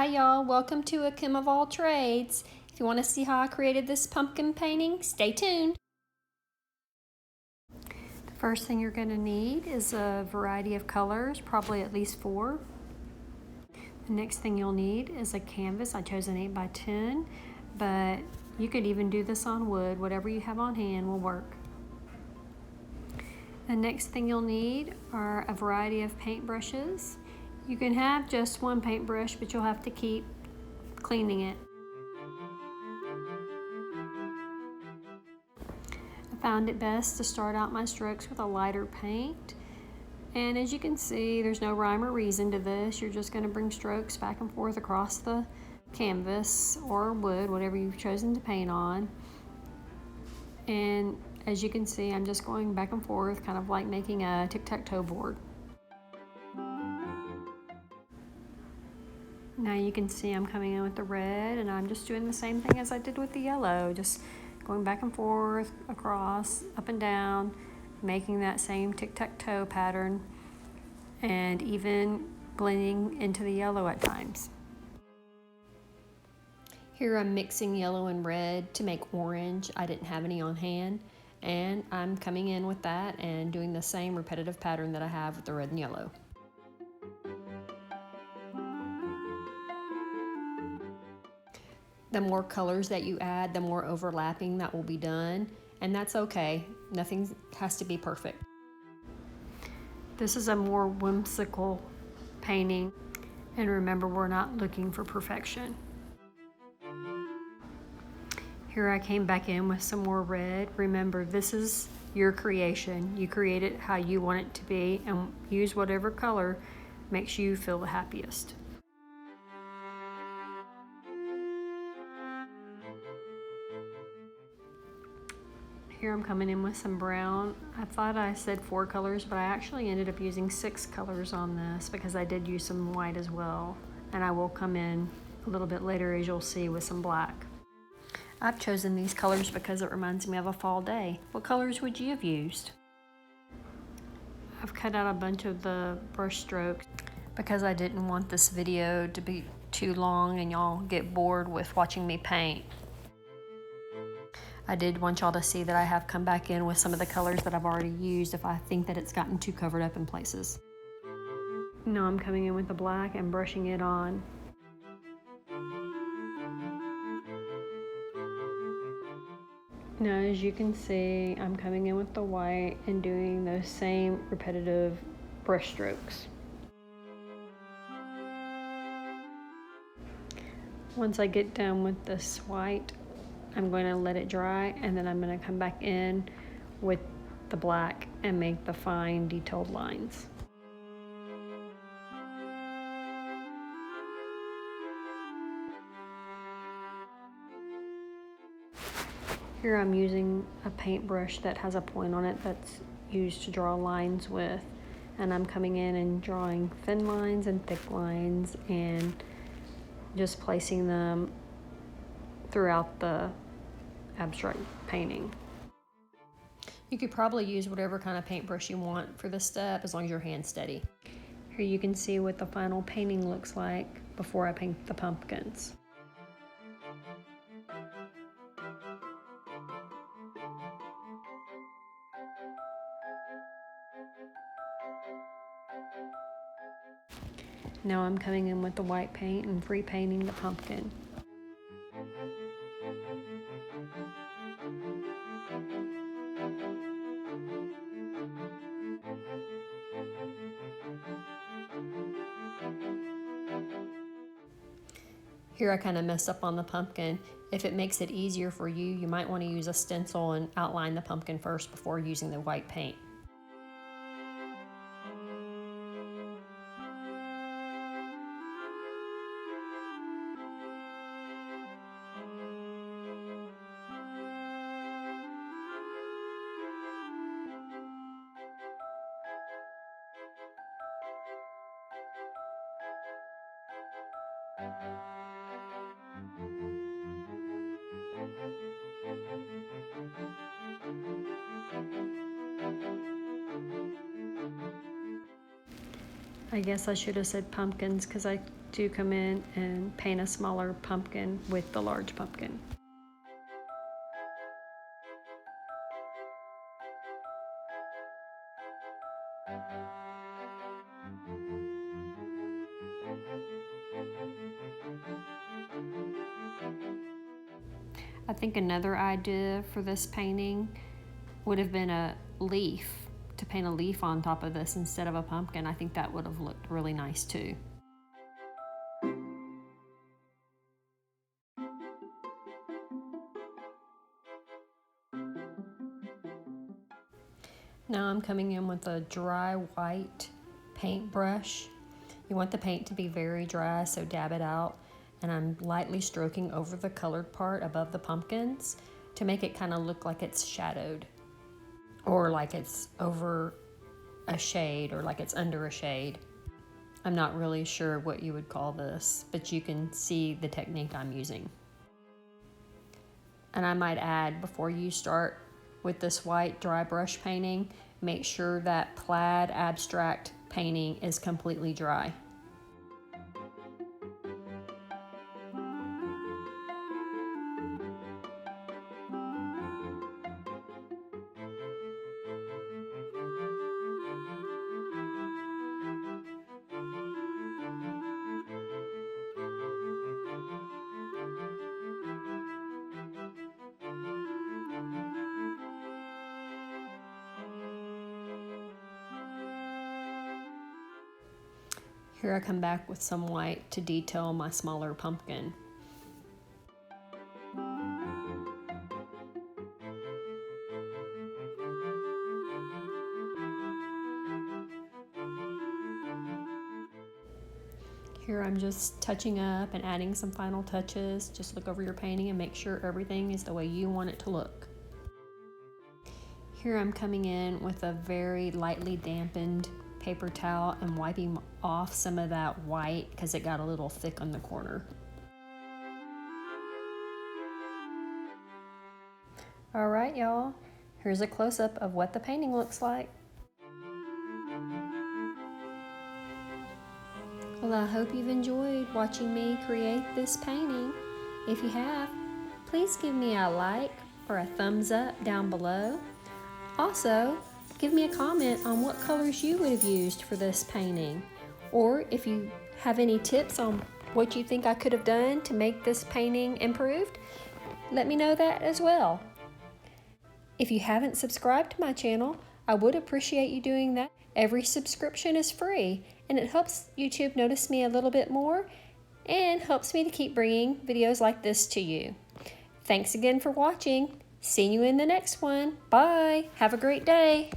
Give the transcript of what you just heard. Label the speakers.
Speaker 1: y'all, welcome to A Kim of All Trades. If you want to see how I created this pumpkin painting, stay tuned. The first thing you're going to need is a variety of colors, probably at least 4. The next thing you'll need is a canvas. I chose an 8x10, but you could even do this on wood. Whatever you have on hand will work. The next thing you'll need are a variety of paintbrushes. You can have just one paintbrush, but you'll have to keep cleaning it. I found it best to start out my strokes with a lighter paint. And as you can see, there's no rhyme or reason to this. You're just going to bring strokes back and forth across the canvas or wood, whatever you've chosen to paint on. And as you can see, I'm just going back and forth, kind of like making a tic-tac-toe board. Now you can see I'm coming in with the red, and I'm just doing the same thing as I did with the yellow, just going back and forth, across, up and down, making that same tic-tac-toe pattern, and even blending into the yellow at times. Here I'm mixing yellow and red to make orange. I didn't have any on hand, and I'm coming in with that and doing the same repetitive pattern that I have with the red and yellow. The more colors that you add, the more overlapping that will be done, and that's okay. Nothing has to be perfect. This is a more whimsical painting, and remember, we're not looking for perfection. Here I came back in with some more red. Remember, this is your creation. You create it how you want it to be, and use whatever color makes you feel the happiest. Here I'm coming in with some brown. I thought I said 4 colors, but I actually ended up using 6 colors on this because I did use some white as well. And I will come in a little bit later, as you'll see, with some black. I've chosen these colors because it reminds me of a fall day. What colors would you have used? I've cut out a bunch of the brush strokes because I didn't want this video to be too long and y'all get bored with watching me paint. I did want y'all to see that I have come back in with some of the colors that I've already used if I think that it's gotten too covered up in places. Now I'm coming in with the black and brushing it on. Now as you can see, I'm coming in with the white and doing those same repetitive brush strokes. Once I get done with this white, I'm going to let it dry, and then I'm going to come back in with the black and make the fine detailed lines. Here I'm using a paintbrush that has a point on it that's used to draw lines with, and I'm coming in and drawing thin lines and thick lines and just placing them throughout the abstract painting. You could probably use whatever kind of paintbrush you want for this step, as long as your hand's steady. Here you can see what the final painting looks like before I paint the pumpkins. Now I'm coming in with the white paint and pre-painting the pumpkin. Here I kind of messed up on the pumpkin. If it makes it easier for you, you might want to use a stencil and outline the pumpkin first before using the white paint. I guess I should have said pumpkins because I do come in and paint a smaller pumpkin with the large pumpkin. I think another idea for this painting would have been a leaf, to paint a leaf on top of this instead of a pumpkin. I think that would have looked really nice too. Now I'm coming in with a dry white paintbrush. You want the paint to be very dry, so dab it out. And I'm lightly stroking over the colored part above the pumpkins to make it kind of look like it's shadowed, or like it's over a shade, or like it's under a shade. I'm not really sure what you would call this, but you can see the technique I'm using. And I might add, before you start with this white dry brush painting, make sure that plaid abstract painting is completely dry. Here I come back with some white to detail my smaller pumpkin. Here I'm just touching up and adding some final touches. Just look over your painting and make sure everything is the way you want it to look. Here I'm coming in with a very lightly dampened paper towel and wiping off some of that white because it got a little thick on the corner. All right, y'all, here's a close-up of what the painting looks like. Well, I hope you've enjoyed watching me create this painting. If you have, please give me a like or a thumbs up down below. Also, give me a comment on what colors you would have used for this painting, or if you have any tips on what you think I could have done to make this painting improved, let me know that as well. If you haven't subscribed to my channel, I would appreciate you doing that. Every subscription is free, and it helps YouTube notice me a little bit more and helps me to keep bringing videos like this to you. Thanks again for watching. See you in the next one. Bye. Have a great day.